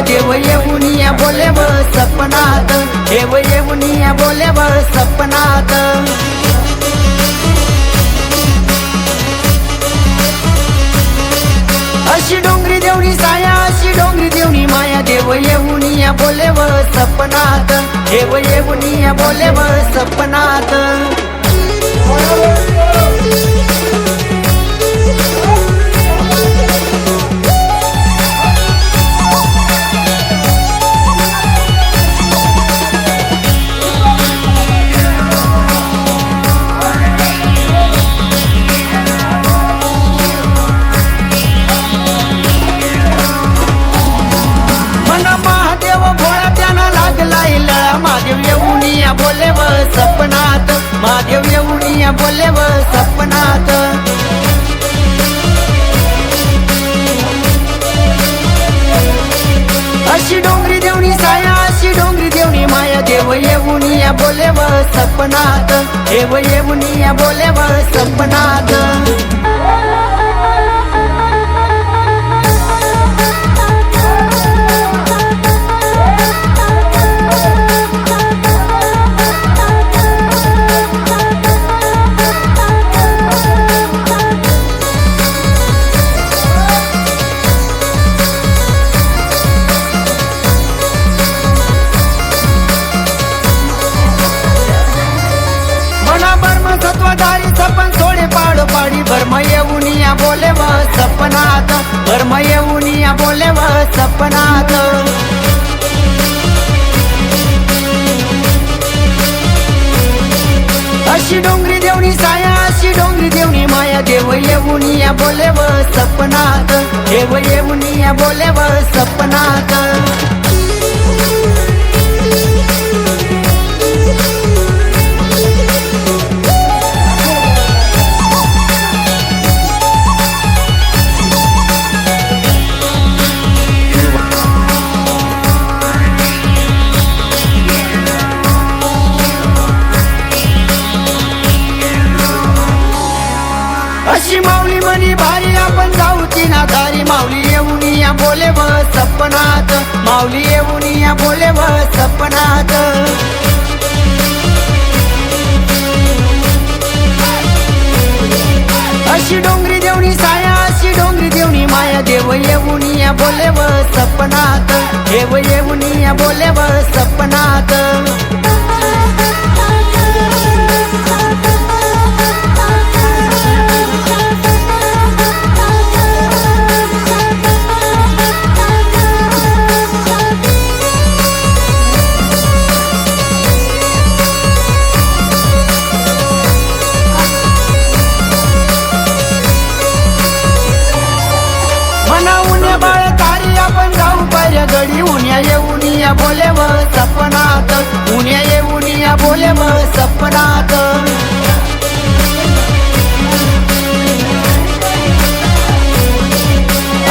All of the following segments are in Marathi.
देव येऊनिया बोले व सपनात, देव येऊनिया बोले व सपनात. अशी डोंगरी देवणी साया, अशी डोंगरी देवणी माया, देव येऊनिया बोले व सपनात, देव येऊनिया बोले व सपनात. महादेव येऊनिया बोले व सपनात, महादेव येऊनिया बोले व सपनात. अशी डोंगरी देवणी साया, अशी डोंगरी देवणी माया, देव येऊनिया बोले व सपनात, देव येऊनिया बोले व सपनात. सत्वधारी सपन सोडे पाडो पाडी, भरम येऊनिया बोले व सपनात, भरम येऊनिया बोले व सपनात. अशी डोंगरी देवणी साया, अशी डोंगरी देवणी माया, देव येऊनिया बोले व सपनात, देव येऊनिया बोले व सपनात. अशी माऊली मनी भारी आपण जाऊ तिना दारी, माऊली येऊनिया बोले व सपनात, माऊली येऊनिया बोले व सपनात. अशी डोंगरी देवणी साया, अशी डोंगरी देवणी माया, देव येऊनिया बोले व सपनात, देव येऊनिया बोले व सपनात. गडी उन्या येऊनिया बोले व सपनात, उन्या येऊनिया बोले व सपनात.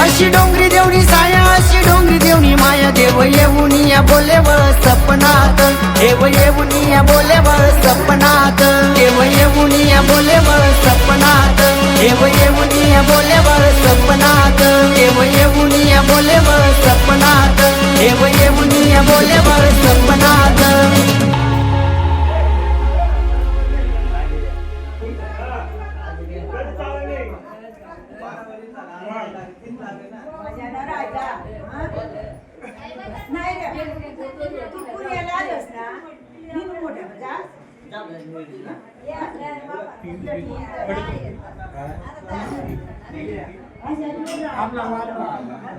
अशी डोंगरी देवणी साया, अशी डोंगरी देवणी माया, देव येऊनिया बोले व सपनात, देव येऊनिया बोले व सपनात, देव येऊनिया बोले व सपनात, देव येऊनिया बोले व सपनात, देव येऊनिया बोले व सपनात, देव येऊनिया बोले व सपनात.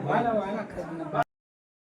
आपला